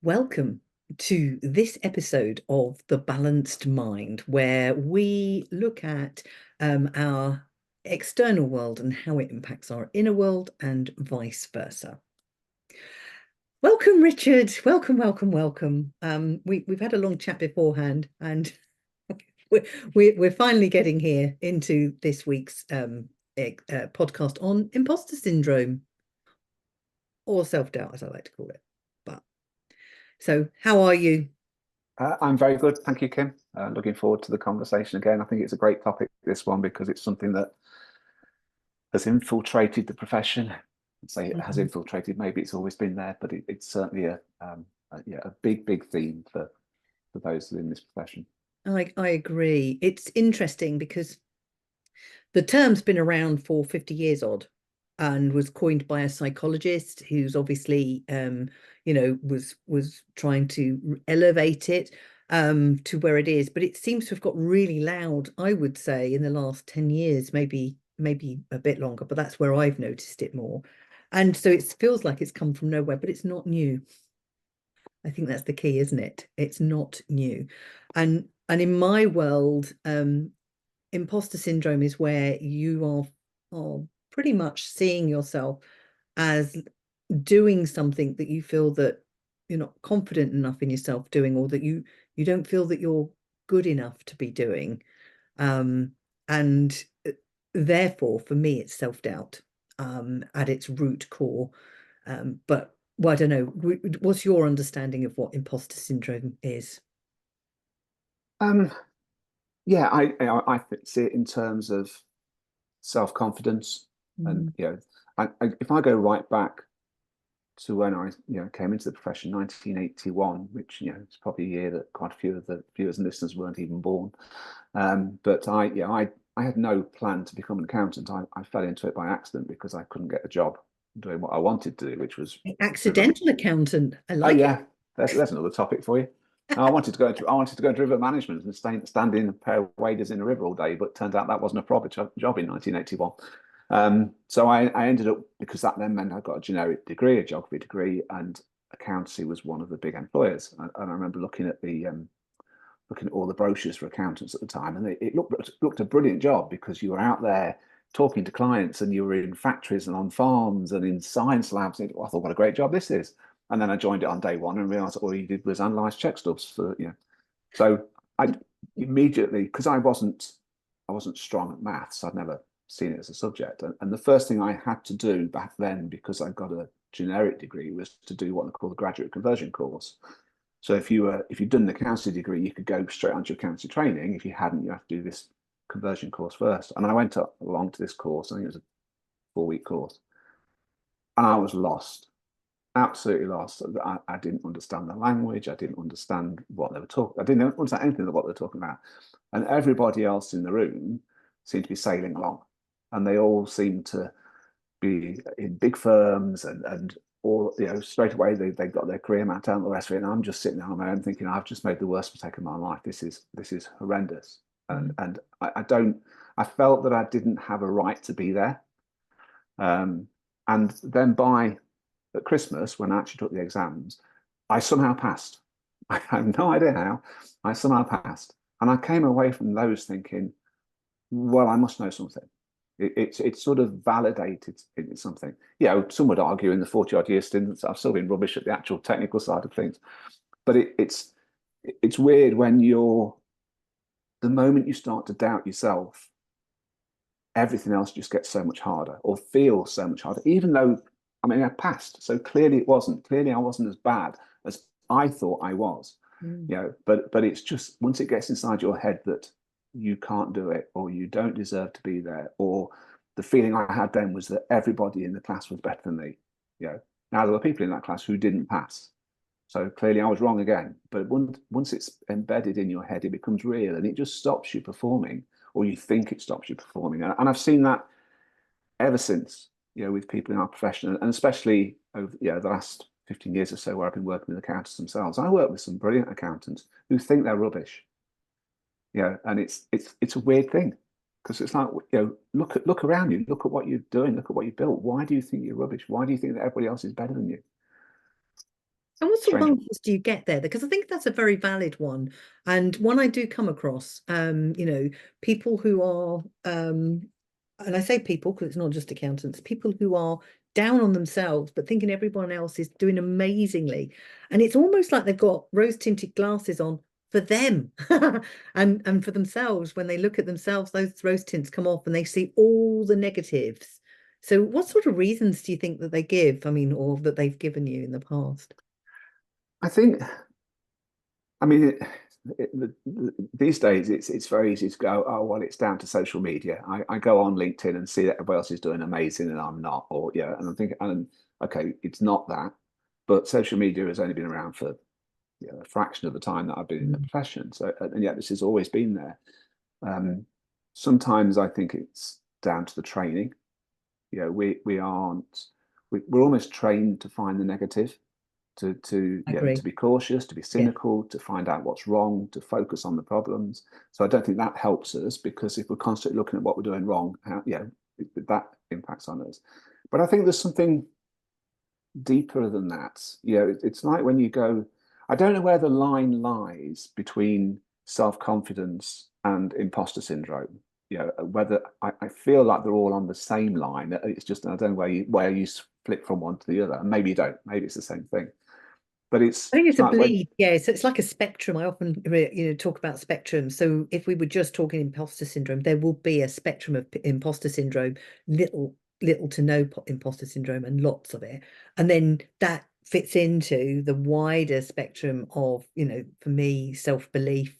Welcome to this episode of The Balanced Mind, where we look at our external world and how it impacts our inner world and vice versa. Welcome, Richard. Welcome, welcome, welcome. We've had a long chat beforehand, and we're finally getting here into this week's podcast on imposter syndrome, or self-doubt, as I like to call it. So how are you? I'm very good. Thank you, Kim. Looking forward to the conversation again. I think it's a great topic, this one, because it's something that has infiltrated the profession. I'd say it has infiltrated, maybe it's always been there, but it's certainly a big theme for those in this profession. I agree. It's interesting because the term's been around for 50 years odd and was coined by a psychologist who's obviously was trying to elevate it to where it is, but it seems to have got really loud, I would say, in the last 10 years, maybe a bit longer, but that's where I've noticed it more. And so it feels like it's come from nowhere, but it's not new. I think that's the key, isn't it? It's not new. And in my world, imposter syndrome is where you are pretty much seeing yourself as doing something that you feel that you're not confident enough in yourself doing, or that you don't feel that you're good enough to be doing. And therefore, for me, it's self-doubt at its root core. But well, I don't know. What's your understanding of what imposter syndrome is? Um, yeah, I see it in terms of self-confidence, and Mm. if I go right back to when I came into the profession, 1981, which it's probably a year that quite a few of the viewers and listeners weren't even born. But I had no plan to become an accountant. I fell into it by accident because I couldn't get a job doing what I wanted to do, which was river. Accidental accountant. I Oh like it. yeah, there's another topic for you. I wanted to go into river management and stand in a pair of waders in a river all day, but turned out that wasn't a proper job in 1981. So I ended up, because that then meant I got a generic degree, a geography degree, and accountancy was one of the big employers. And I remember looking at all the brochures for accountants at the time, and it looked a brilliant job because you were out there talking to clients, and you were in factories and on farms and in science labs. And I thought, what a great job this is. And then I joined it on day one and realized all you did was analyze check stubs for. So I immediately, because I wasn't strong at maths, I'd never seen it as a subject. And the first thing I had to do back then, because I got a generic degree, was to do what they call the graduate conversion course. So if you'd done an accountancy degree, you could go straight onto accountancy training. If you hadn't, you have to do this conversion course first. And I went along to this course. I think it was a 4-week course, and I was lost, absolutely lost. I didn't understand the language. I didn't understand what they were talking. I didn't understand anything of what they were talking about. And everybody else in the room seemed to be sailing along, and they all seemed to be in big firms and all, straight away they got their career mapped out and the rest of it. And I'm just sitting there on my own thinking, I've just made the worst mistake of my life. This is horrendous. And I felt that I didn't have a right to be there. And then at Christmas, when I actually took the exams, I somehow passed. I have no idea how. I somehow passed. And I came away from those thinking, well, I must know something. It's sort of validated it's something. Some would argue in the 40 odd years since I've still been rubbish at the actual technical side of things. But it's weird when the moment you start to doubt yourself, everything else just gets so much harder, or feels so much harder, even though, I mean, I passed. So clearly it wasn't. Clearly I wasn't as bad as I thought I was. Mm. But it's just, once it gets inside your head that you can't do it, or you don't deserve to be there, or the feeling I had then was that everybody in the class was better than me. Now there were people in that class who didn't pass, so clearly I was wrong again. But once it's embedded in your head, it becomes real, and it just stops you performing, or you think it stops you performing. And I've seen that ever since, with people in our profession, and especially over the last 15 years or so, where I've been working with accountants themselves. I work with some brilliant accountants who think they're rubbish. And it's a weird thing, because it's like, look around you, look at what you're doing, look at what you built. Why do you think you're rubbish? Why do you think that everybody else is better than you? And what sort of Strange. answers do you get there? Because I think that's a very valid one, and one I do come across. People who are, and I say people because it's not just accountants, people who are down on themselves but thinking everyone else is doing amazingly, and it's almost like they've got rose-tinted glasses on for them, and for themselves. When they look at themselves, those rose tints come off, and they see all the negatives. So, what sort of reasons do you think that they give? I mean, or that they've given you in the past? I think, I mean, these days it's very easy to go, oh, well, it's down to social media. I go on LinkedIn and see that everybody else is doing amazing and I'm not, or yeah, and I'm thinking, and okay, it's not that, but social media has only been around for a fraction of the time that I've been in the Mm, profession. So, and yet this has always been there. Sometimes I think it's down to the training. We aren't, we're almost trained to find the negative, I to agree. be cautious, to be Yeah. cynical, to find out what's wrong, to focus on the problems. So I don't think that helps us, because if we're constantly looking at what we're doing wrong, that impacts on us. But I think there's something deeper than that. It's like when you go, I don't know where the line lies between self-confidence and imposter syndrome. Whether I feel like they're all on the same line. It's just I don't know where you flip from one to the other. And maybe you don't. Maybe it's the same thing. But I think it's it's a like when bleed. Yeah, it's like a spectrum. I often, talk about spectrum. So if we were just talking imposter syndrome, there will be a spectrum of imposter syndrome, little to no imposter syndrome, and lots of it. And then that fits into the wider spectrum of, for me, self-belief,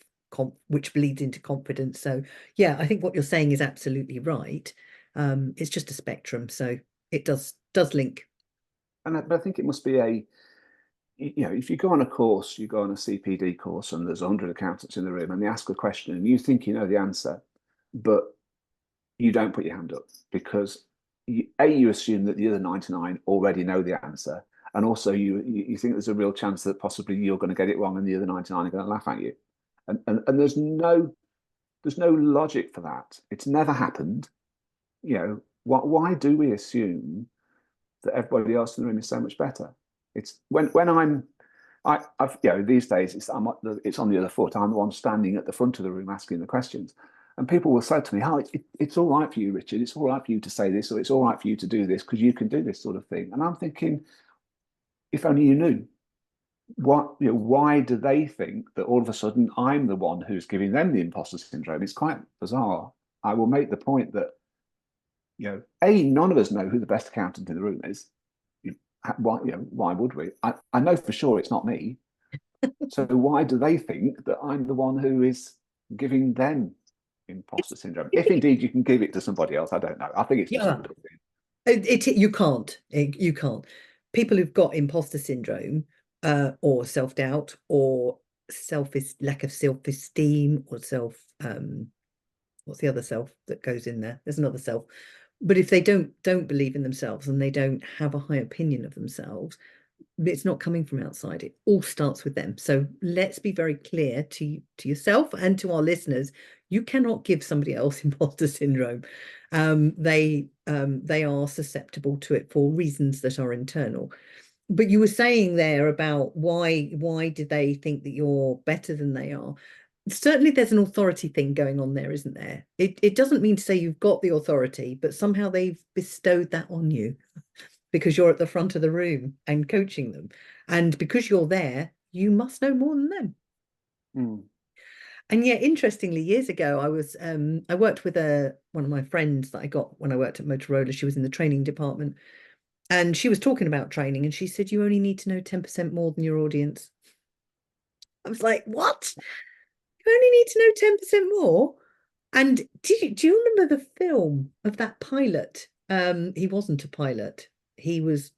which bleeds into confidence. So yeah, I think what you're saying is absolutely right. It's just a spectrum, so it does link. but I think it must be if you go on a course, you go on a CPD course, and there's 100 accountants in the room, and they ask a question, and you think you know the answer, but you don't put your hand up because you assume that the other 99 already know the answer, and also you think there's a real chance that possibly you're going to get it wrong, and the other 99 are going to laugh at you, and there's no logic for that. It's never happened. Why do we assume that everybody else in the room is so much better? It's when I've these days it's on the other foot. I'm the one standing at the front of the room asking the questions, and people will say to me, "Oh, it's all right for you, Richard. It's all right for you to say this, or it's all right for you to do this because you can do this sort of thing." And I'm thinking, if only you knew why do they think that all of a sudden I'm the one who's giving them the imposter syndrome? It's quite bizarre. I will make the point that none of us know who the best accountant in the room is. Why would we? I know for sure it's not me. So why do they think that I'm the one who is giving them imposter syndrome? If indeed you can give it to somebody else, I don't know. I think it's just a Yeah. little thing. You can't. People who've got imposter syndrome, or self-doubt, or lack of self-esteem, or what's the other self that goes in there? There's another self. But if they don't believe in themselves, and they don't have a high opinion of themselves, it's not coming from outside. It all starts with them. So let's be very clear to yourself and to our listeners. You cannot give somebody else imposter syndrome. They are susceptible to it for reasons that are internal. But you were saying there about why did they think that you're better than they are? Certainly there's an authority thing going on there, isn't there? It doesn't mean to say you've got the authority, but somehow they've bestowed that on you because you're at the front of the room and coaching them. And because you're there, you must know more than them. Mm. And yet, interestingly, years ago, I worked with one of my friends that I got when I worked at Motorola. She was in the training department, and she was talking about training, and she said, "You only need to know 10% more than your audience." I was like, "What? You only need to know 10% more?" And do you remember the film of that pilot? He wasn't a pilot. He was,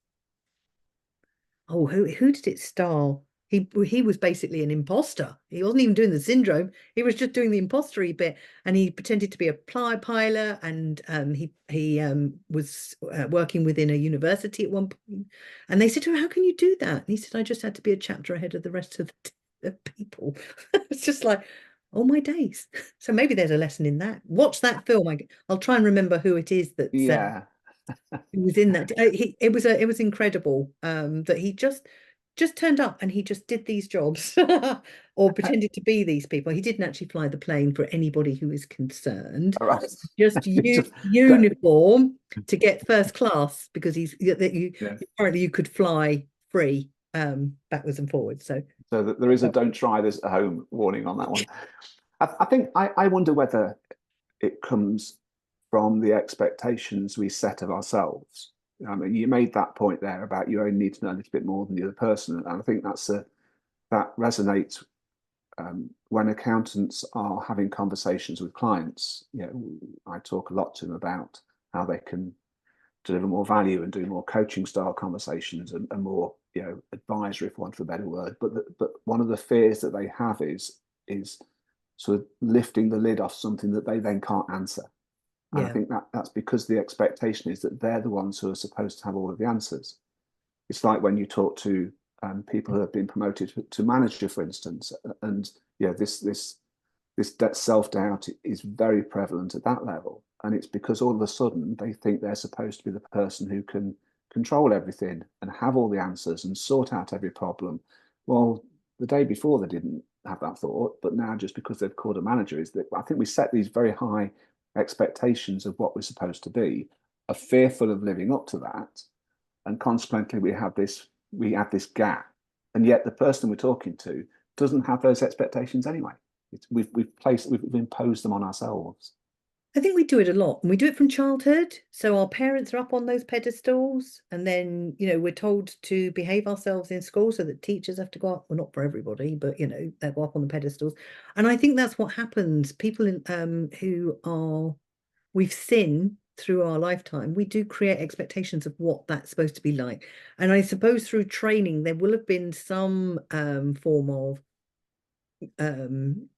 oh, who did it star? He was basically an imposter. He wasn't even doing the syndrome. He was just doing the impostery bit, and he pretended to be a pilot. And he was working within a university at one point. And they said to him, "How can you do that?" And he said, "I just had to be a chapter ahead of the rest of the people." It's just like, oh my days. So maybe there's a lesson in that. Watch that film. I'll try and remember who it is that's Yeah. who was in that. It was incredible. That he just just turned up and he just did these jobs or pretended to be these people. He didn't actually fly the plane for anybody who is concerned. All right. Just Just- uniform to get first class because that you yeah. apparently you could fly free backwards and forwards. So So that there is a don't try this at home warning on that one. I think I wonder whether it comes from the expectations we set of ourselves. I mean, you made that point there about you only need to know a little bit more than the other person, and I think that resonates when accountants are having conversations with clients. You know, I talk a lot to them about how they can deliver more value and do more coaching style conversations and more, you know, advisory, for want of a better word. But one of the fears that they have is sort of lifting the lid off something that they then can't answer. And I yeah, think that's because the expectation is that they're the ones who are supposed to have all of the answers. It's like when you talk to people who have been promoted to manager, for instance, and yeah, this self-doubt is very prevalent at that level. And it's because all of a sudden they think they're supposed to be the person who can control everything and have all the answers and sort out every problem. Well, the day before they didn't have that thought, but now just because they've called a manager is that I think we set these very high expectations of what we're supposed to be, are fearful of living up to that, and consequently we have this gap, and yet the person we're talking to doesn't have those expectations anyway. We've imposed them on ourselves. I think we do it a lot, and we do it from childhood. So our parents are up on those pedestals, and then we're told to behave ourselves in school, so that teachers have to go up. Well, not for everybody, but they go up on the pedestals. And I think that's what happens. People who are we've seen through our lifetime, we do create expectations of what that's supposed to be like. And I suppose through training, there will have been some form of um,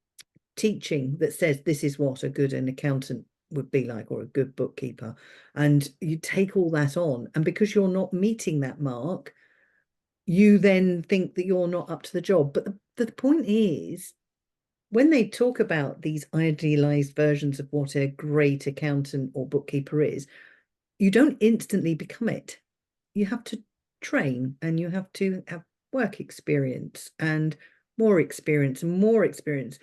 teaching that says this is what a good an accountant would be like, or a good bookkeeper. And you take all that on, and because you're not meeting that mark, you then think that you're not up to the job. But the point is, when they talk about these idealized versions of what a great accountant or bookkeeper is, you don't instantly become it. You have to train, and you have to have work experience and more experience and more experience,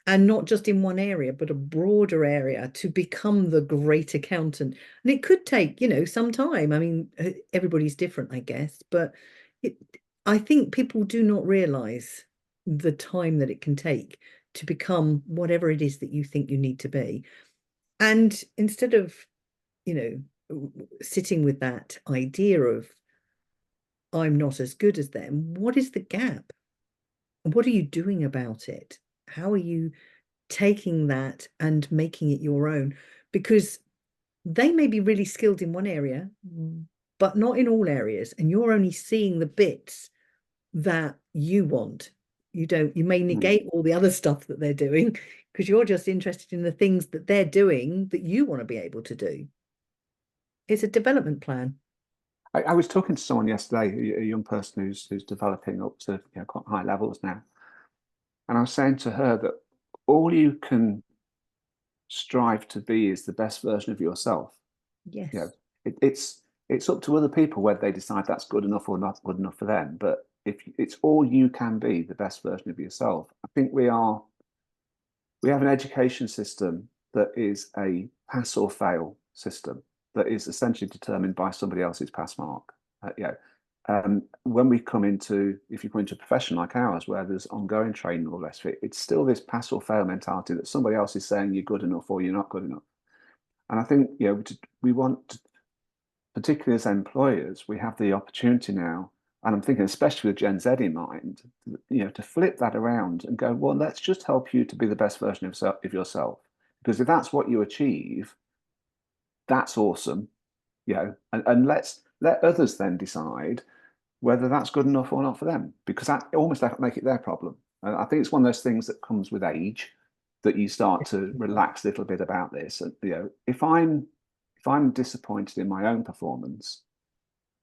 and not just in one area, but a broader area to become the great accountant. And it could take, some time. I mean, everybody's different, I guess, but it, I think people do not realize the time that it can take to become whatever it is that you think you need to be. And instead of, you sitting with that idea of I'm not as good as them, what is the gap? What are you doing about it? How are you taking that and making it your own? Because they may be really skilled in one area, but not in all areas. And you're only seeing the bits that you want. You may negate all the other stuff that they're doing because you're just interested in the things that they're doing that you want to be able to do. It's a development plan. I was talking to someone yesterday, a young person who's developing up to quite high levels now, and I was saying to her that all you can strive to be is the best version of yourself. You know, Yes. it's up to other people whether they decide that's good enough or not good enough for them. But if it's all you can be, the best version of yourself, I think we have an education system that is a pass or fail system that is essentially determined by somebody else's pass mark. When we come into, if you come into a profession like ours, where there's ongoing training or less fit, it's still this pass or fail mentality that somebody else is saying you're good enough or you're not good enough. And I think, we want, particularly as employers, we have the opportunity now, and I'm thinking especially with Gen Z in mind, to flip that around and go, well, let's just help you to be the best version of yourself. Because if that's what you achieve, that's awesome, and let's let others then decide whether that's good enough or not for them, because that almost make it their problem. And I think it's one of those things that comes with age, that you start to relax a little bit about this. And if I'm disappointed in my own performance,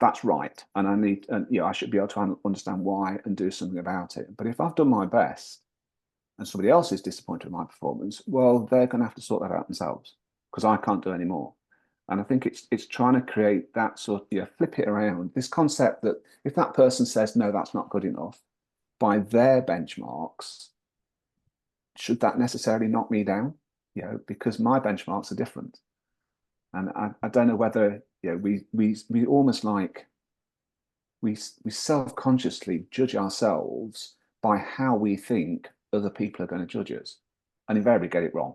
that's right, and I should be able to understand why and do something about it. But if I've done my best and somebody else is disappointed in my performance, well, they're going to have to sort that out themselves because I can't do any more. And I think it's trying to create that sort of, flip it around. This concept that if that person says, no, that's not good enough, by their benchmarks, should that necessarily knock me down? Because my benchmarks are different. And I don't know whether, we almost like we self-consciously judge ourselves by how we think other people are going to judge us, and invariably get it wrong.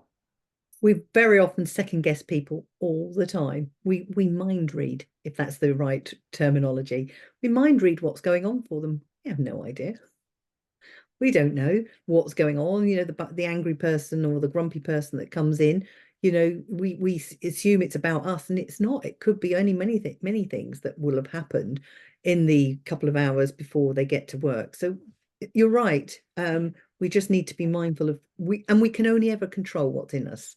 We very often second guess people all the time. We mind read, if that's the right terminology. We mind read what's going on for them. We have no idea. We don't know what's going on. The angry person or the grumpy person that comes in. We assume it's about us, and it's not. It could be only many things that will have happened in the couple of hours before they get to work. So you're right. We just need to be mindful of we can only ever control what's in us.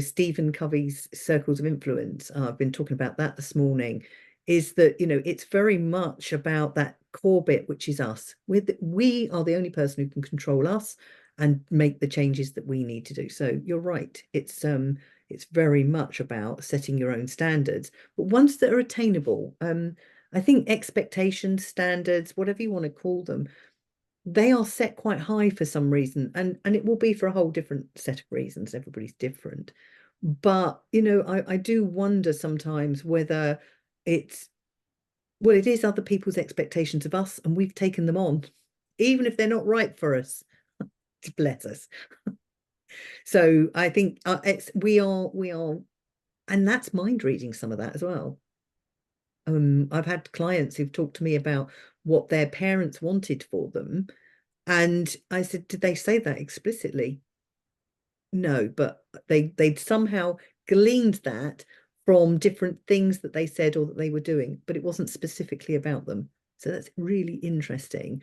Stephen Covey's circles of influence, I've been talking about that this morning, is that, it's very much about that core bit, which is us. We are the only person who can control us and make the changes that we need to do. So you're right. It's very much about setting your own standards, but ones that are attainable. I think expectations, standards, whatever you want to call them, they are set quite high for some reason, and it will be for a whole different set of reasons. Everybody's different, but I do wonder sometimes whether it's it is other people's expectations of us, and we've taken them on, even if they're not right for us. Bless us. So I think we are, and that's mind reading some of that as well. I've had clients who've talked to me about what their parents wanted for them. And I said, did they say that explicitly? No, but they'd somehow gleaned that from different things that they said or that they were doing, but it wasn't specifically about them. So that's really interesting.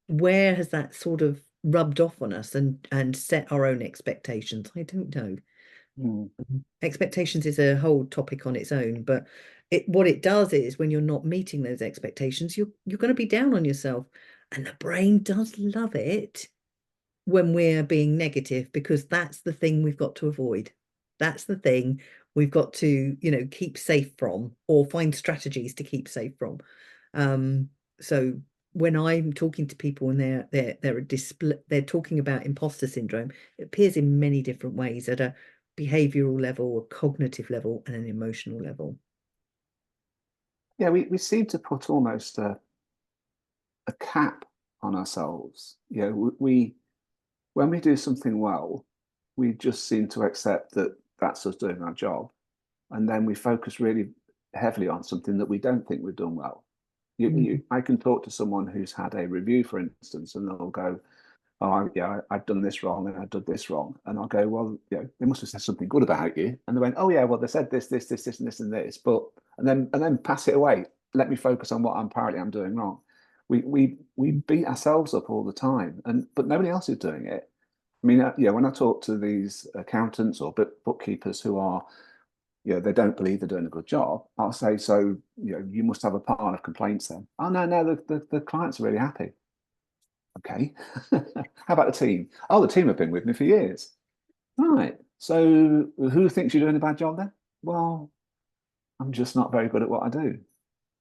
Where has that sort of rubbed off on us and set our own expectations? I don't know. Mm. Expectations is a whole topic on its own, but what it does is when you're not meeting those expectations, you're going to be down on yourself. And the brain does love it when we're being negative, because that's the thing we've got to avoid. That's the thing we've got to, keep safe from, or find strategies to keep safe from. So when I'm talking to people and they're talking about imposter syndrome, it appears in many different ways, at a behavioral level, a cognitive level, and an emotional level. Yeah, we seem to put almost a cap on ourselves. We when we do something well, we just seem to accept that that's us doing our job, and then we focus really heavily on something that we don't think we've done well. I can talk to someone who's had a review, for instance, and they'll go, "Oh, yeah, I've done this wrong and I did this wrong," and I'll go, "Well, they must have said something good about you," and they went, "Oh, yeah, well, they said this, and this, and this," but and then pass it away. Let me focus on what I'm doing wrong. We beat ourselves up all the time, but nobody else is doing it. I mean, when I talk to these accountants or bookkeepers who are, they don't believe they're doing a good job, I'll say, so, you must have a pile of complaints then. Oh, no, the clients are really happy. Okay. How about the team? Oh, the team have been with me for years. Right. So who thinks you're doing a bad job then? Well, I'm just not very good at what I do.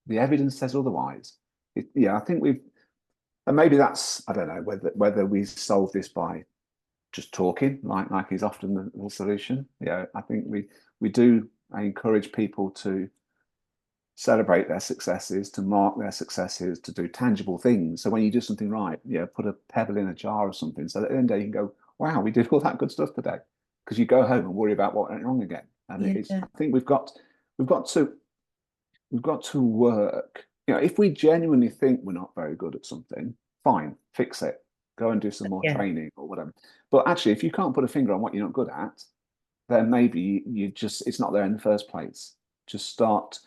The evidence says otherwise. I think and maybe that's, I don't know whether we solve this by just talking, like is often the solution. I think I encourage people to celebrate their successes, to mark their successes, to do tangible things. So when you do something right, put a pebble in a jar or something, so that at the end of the day you can go, wow, we did all that good stuff today. Because you go home and worry about what went wrong again. And Yeah. I think we've got to work. If we genuinely think we're not very good at something, fine, fix it. Go and do some more Yeah. training or whatever. But actually, if you can't put a finger on what you're not good at, then maybe it's not there in the first place. Just start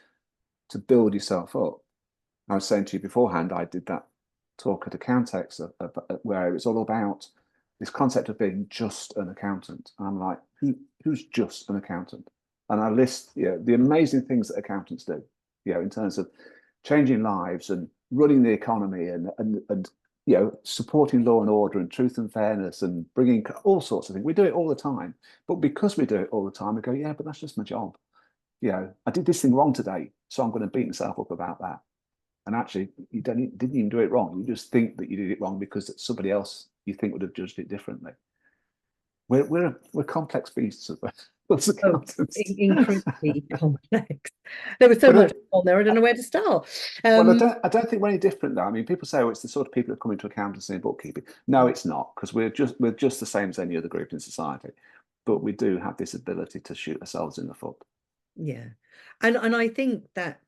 to build yourself up. I was saying to you beforehand, I did that talk at Accountex where it was all about this concept of being just an accountant. And I'm like, who's just an accountant? And I list the amazing things that accountants do, in terms of changing lives and running the economy and supporting law and order and truth and fairness and bringing all sorts of things. We do it all the time. But because we do it all the time, we go, yeah, but that's just my job. I did this thing wrong today, so I'm going to beat myself up about that. And actually, you didn't even do it wrong. You just think that you did it wrong because somebody else you think would have judged it differently. We're complex beasts as Oh, accountants. incredibly complex. There was so But much on there, I don't know where to start. well, Um, I don't think we're any different though. I mean, people say, oh, it's the sort of people that come into accountancy and bookkeeping. No, it's not, because we're just the same as any other group in society. But we do have this ability to shoot ourselves in the foot. yeah. And I think that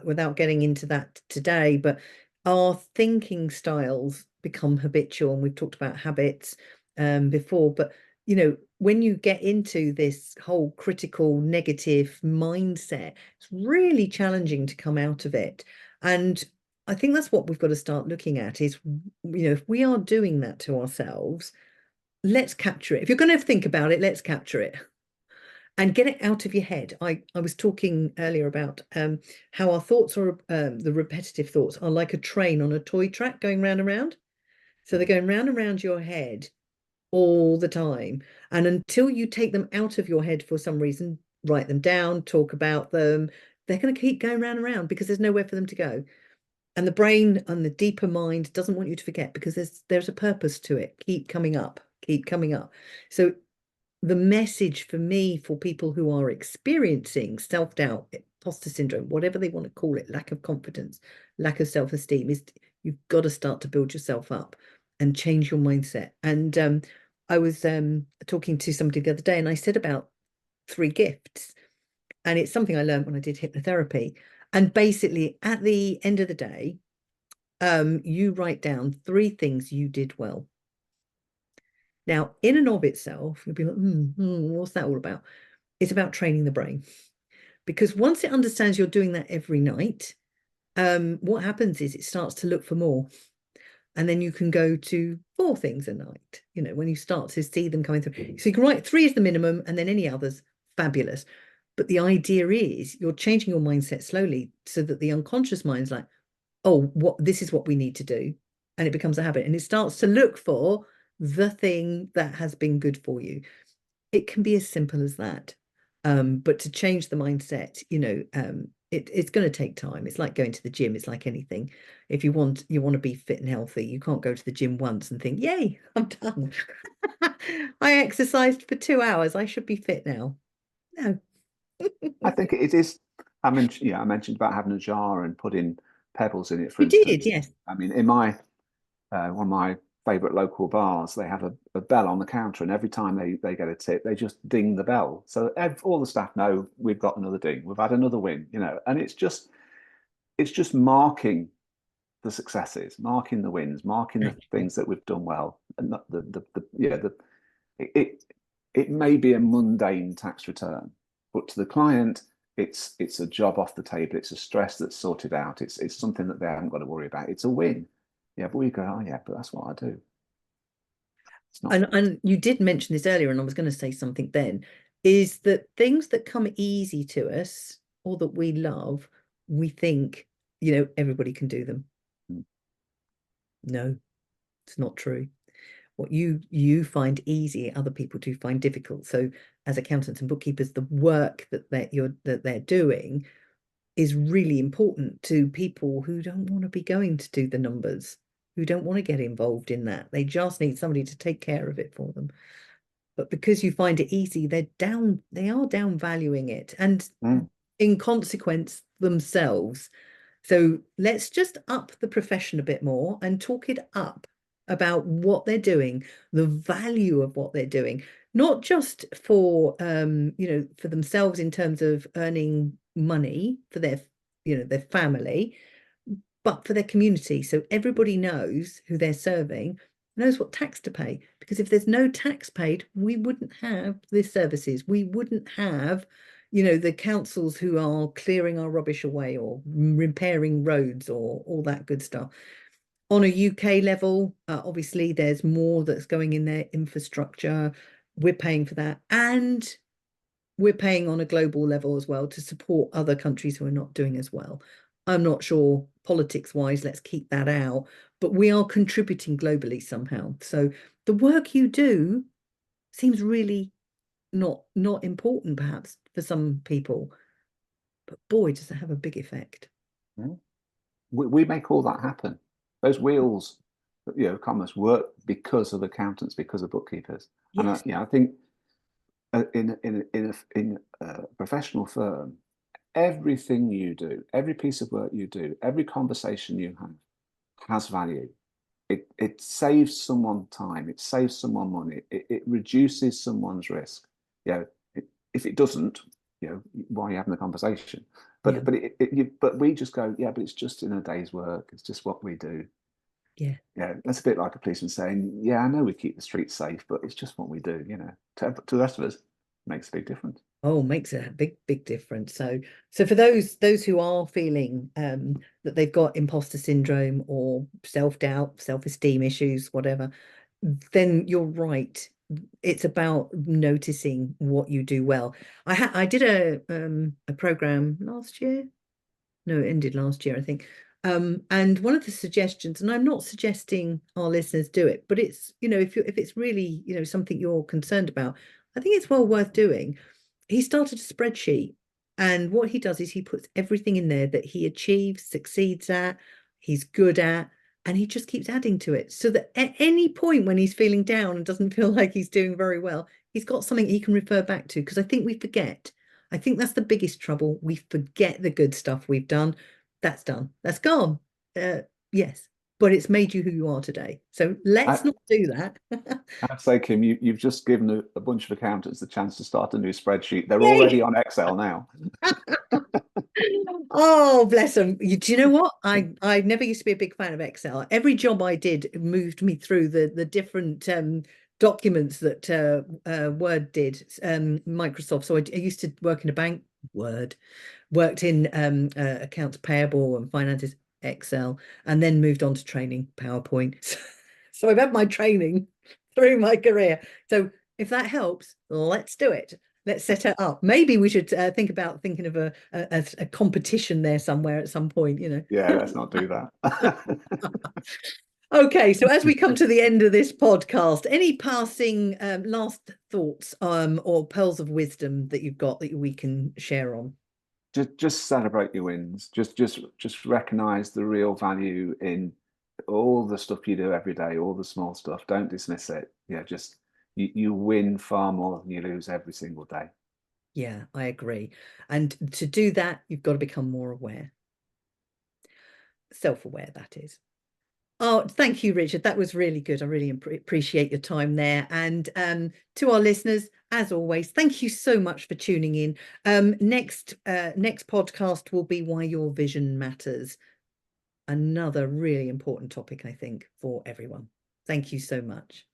without getting into that today, but our thinking styles become habitual, and we've talked about habits before, but when you get into this whole critical negative mindset, it's really challenging to come out of it. And I think that's what we've got to start looking at is, if we are doing that to ourselves, let's capture it. If you're going to think about it, let's capture it and get it out of your head. I was talking earlier about how our thoughts are, the repetitive thoughts are like a train on a toy track going round and round. So they're going round and round your head all the time. And until you take them out of your head for some reason, write them down, talk about them, they're going to keep going round and round because there's nowhere for them to go. And the brain and the deeper mind doesn't want you to forget because there's a purpose to it. Keep coming up, keep coming up. So the message for me, for people who are experiencing self-doubt, imposter syndrome, whatever they want to call it, lack of confidence, lack of self-esteem, is you've got to start to build yourself up and change your mindset. And I was talking to somebody the other day, and I said about 3 gifts, and it's something I learned when I did hypnotherapy. And basically, at the end of the day, you write down 3 things you did well. Now, in and of itself, you'll be like, what's that all about? It's about training the brain. Because once it understands you're doing that every night, what happens is it starts to look for more. And then you can go to 4 things a night, when you start to see them coming through. So you can write 3 is the minimum, and then any others, fabulous. But the idea is you're changing your mindset slowly so that the unconscious mind's like, oh, this is what we need to do. And it becomes a habit. And it starts to look for the thing that has been good for you. It can be as simple as that. But to change the mindset, it's going to take time. It's like going to the gym. It's like anything. If you want to be fit and healthy, you can't go to the gym once and think, yay, I'm done. I exercised for 2 hours. I should be fit now. No. I think it is. I mentioned about having a jar and putting pebbles in it, for You did, instance. yes. I mean, in my one of my favorite local bars, they have a bell on the counter, and every time they get a tip, they just ding the bell. So all the staff know we've got another ding, we've had another win, and it's just marking the successes, marking the wins, marking the things that we've done well, and not it it may be a mundane tax return, but to the client, it's a job off the table. It's a stress that's sorted out. It's something that they haven't got to worry about. It's a win. Yeah, but we go, oh yeah, but that's what I do. It's not. And you did mention this earlier, and I was going to say something then, is that things that come easy to us or that we love, we think, everybody can do them. Mm. No, it's not true. What you find easy, other people do find difficult. So as accountants and bookkeepers, the work that they're doing is really important to people who don't want to be going to do the numbers, who don't want to get involved in that. They just need somebody to take care of it for them. But because you find it easy, they are down valuing it, and Mm. in consequence themselves. So let's just up the profession a bit more and talk it up about what they're doing, the value of what they're doing, not just for for themselves in terms of earning money for their family, but for their community. So everybody knows who they're serving, knows what tax to pay. Because if there's no tax paid, we wouldn't have the services. We wouldn't have, the councils who are clearing our rubbish away or repairing roads or all that good stuff. On a UK level, obviously, there's more that's going in their infrastructure. We're paying for that. And we're paying on a global level as well to support other countries who are not doing as well. I'm not sure politics wise, let's keep that out, but we are contributing globally somehow. So the work you do seems really not important perhaps for some people, but boy, does it have a big effect. We make all that happen. Those wheels, commerce work because of accountants, because of bookkeepers. Yes. And I think in a professional firm, everything you do, every piece of work you do, every conversation you have has value. It saves someone time, it saves someone money, it reduces someone's risk. If it doesn't, why are you having the conversation? Yeah. But we just go, yeah, but it's just in a day's work. It's just what we do. Yeah. Yeah, that's a bit like a policeman saying, yeah, I know we keep the streets safe, but it's just what we do. To the rest of us, it makes a big difference. Oh, makes a big difference. So for those who are feeling that they've got imposter syndrome or self-doubt, self-esteem issues, whatever, then you're right. It's about noticing what you do well. I did a program last year. No, it ended last year, I think. And one of the suggestions, and I'm not suggesting our listeners do it, but it's, if it's really, something you're concerned about, I think it's well worth doing. He started a spreadsheet, and what he does is he puts everything in there that he achieves, succeeds at, he's good at, and he just keeps adding to it, so that at any point when he's feeling down and doesn't feel like he's doing very well, he's got something he can refer back to. Because I think we forget. I think that's the biggest trouble. We forget the good stuff we've done. That's done. That's gone. Yes, but it's made you who you are today. So let's I, not do that. I'd say, Kim, you've just given a bunch of accountants the chance to start a new spreadsheet. They're already Yay! on Excel now. Oh, bless them. Do you know what? I never used to be a big fan of Excel. Every job I did moved me through the different documents that Word did, Microsoft. So I used to work in a bank, Word, worked in accounts payable and finances, Excel, and then moved on to training, PowerPoint. So I've had my training through my career. So if that helps, let's do it. Let's set it up. Maybe we should think about thinking of a competition there somewhere at some point, Yeah, let's not do that. Okay, so as we come to the end of this podcast, any passing last thoughts or pearls of wisdom that you've got that we can share on? Just celebrate your wins. Just recognize the real value in all the stuff you do every day, all the small stuff. Don't dismiss it. Just you win far more than you lose every single day. Yeah, I agree. And to do that, you've got to become more aware, self-aware, that is. Oh, thank you, Richard. That was really good. I really appreciate your time there. And to our listeners, as always, thank you so much for tuning in. Next podcast will be why your vision matters. Another really important topic, I think, for everyone. Thank you so much.